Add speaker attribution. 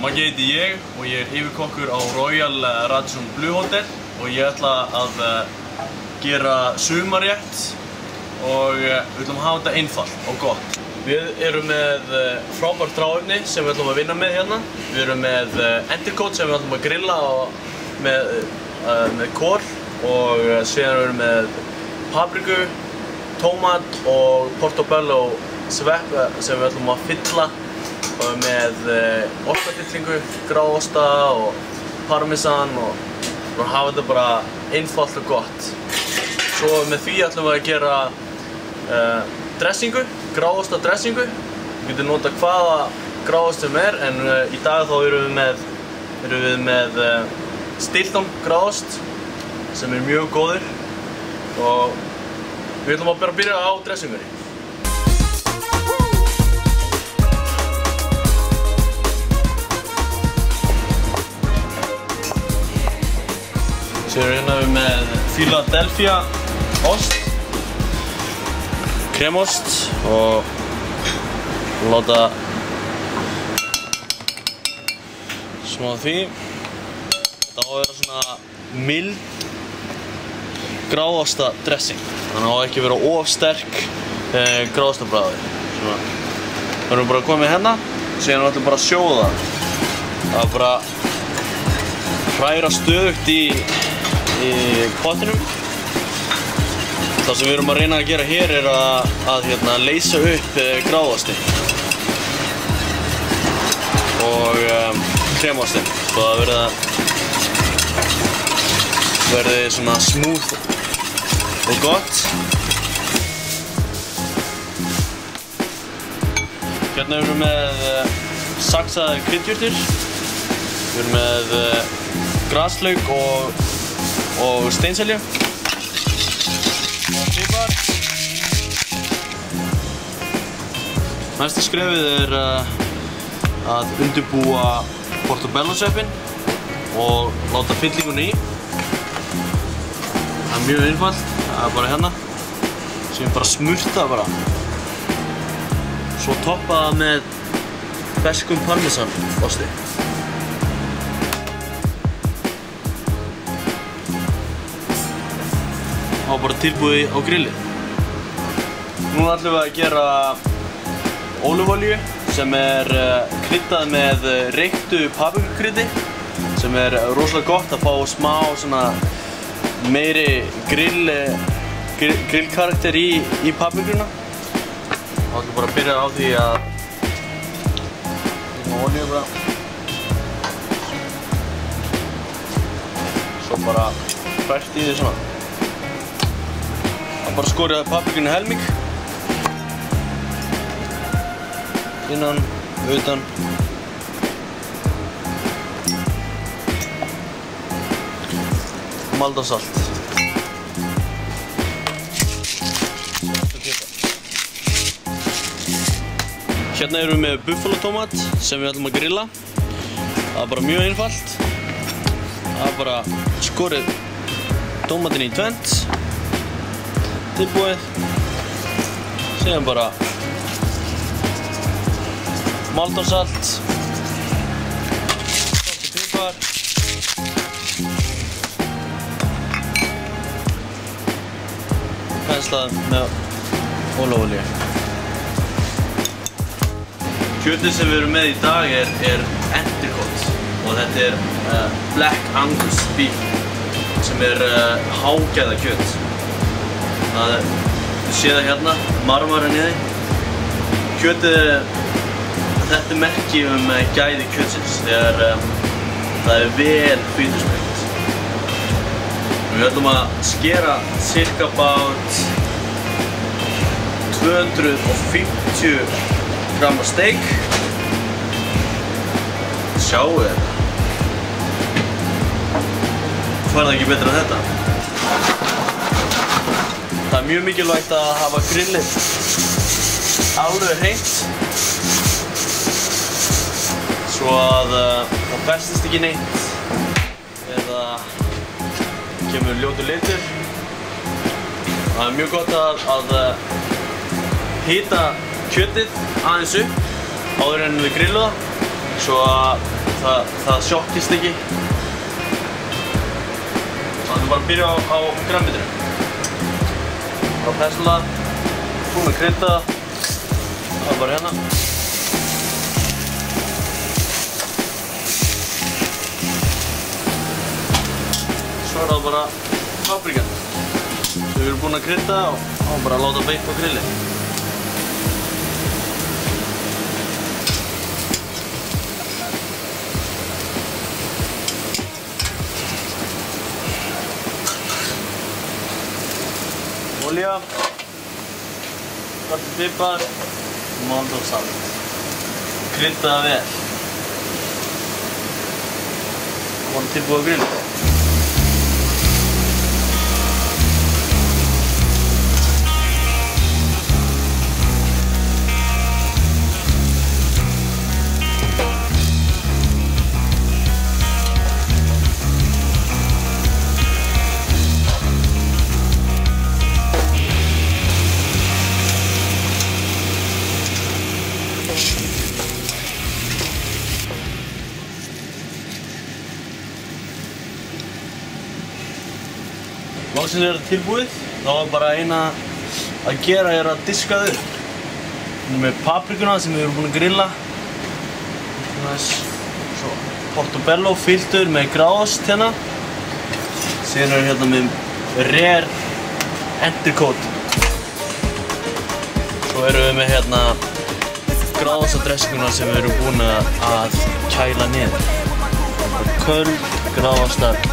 Speaker 1: Maggi heiti ég og ég yfirkokkur á Royal Radisson Blu Hotel og ég ætla að gera sumarrétt og við ætlum að hafa þetta einfalt og gott. Við erum með frábært hráefni sem við ætlum að vinna með hérna. Við erum með entrecôte sem við ætlum að grilla með kol og síðan erum við með papriku, tómat og portobello svepp sem við ætlum að fylla með ostafyllingu, gráosta og parmesan og hafa þetta bara einfalt og gott. Svo með því ætlum við að gera dressingu, gráosta dressingu. Við getum notað hvaða gráost sem en í dag þá erum við með Stilton gráost sem mjög góður og við ætlum að bara byrja á dressingunni. Sér hérna við með Philadelphia ost, kremost og láta smá því. Þetta á að vera svona mild gráosta dressing. Þannig að það á ekki að vera of sterk gráostabragði. Það erum bara komið hérna, síðan ætlum við bara að sjóða það. Það er bara hræra stöðugt í pottinum. Það sem við erum að reyna að gera hér er að leysa upp gráðostinn og kremostinn svo að verði svona smooth og gott. Hérna erum við með saxaðar kryddjurtir. Við erum með graslauk og steinselju. Pipar. Næsta skrefið er að undirbúa portobello sveppinn og láta fyllingunni í. Það er mjög einfalt, það er bara hérna. Síðan bara smurta bara. Svo toppa það með ferskum parmesan osti. Og bara tilbúið á grillið. Nú ætlum við að gera ólífuolíu sem er kryddað með reyktu paprikukryddi sem er rosalega gott að fá smá svona meiri grillkarakter í paprikuna. Þá ætlum við bara að byrja á því að olíu bara. Svo bara hrært í því svona. Bara skorið paprikunni helming. Innan, utan. Mald og salt. Hérna erum við með buffalotómat sem við ætlum að grilla. Það er bara mjög einfalt. Það er bara skorið tómatinn í tvennt. Tilbúið. Síðan bara maldónsalt, salt og pipar. Penslað með ólífuolíu. Kjötið sem við erum með í dag er entrecôte og þetta er Black Angus beef sem er hágæða kjöt. Þið séð það hérna, marmarinn í því. Kjötið, þetta er merki gæði kjötsins þegar það er vel fitusprengd. Við ætlum að skera cirka about 250 gramma steik. Sjáu þetta. Hvað er það ekki betra en þetta? Það er mjög mikilvægt að hafa grillið alveg hreint svo að það festist ekki neitt eða kemur ljótur litur. Það er mjög gott að hita kjötið aðeins upp áður en við grillum það svo að það sjokkist ekki. Þannig að bara að byrja á grænmetinu. Bara persónulega, búin að krydda það. Það er bara hérna. Svo er það bara paprikan. Við erum búin að krydda og bara að láta beint á grilli. Olja, svartur pipar og mandlsalt. Krydda það vel. Og tilbúið að grilla. Loksins er þetta tilbúið, þá er bara eina að gera er að diska þau. Við erum með paprikuna sem við erum búin að grilla. Svo portobello fylltur með gráost hérna. Síðan erum við hérna með rare entrecôte. Svo erum við með hérna gráostadressinguna sem við erum búin að kæla niður. Köld gráostar.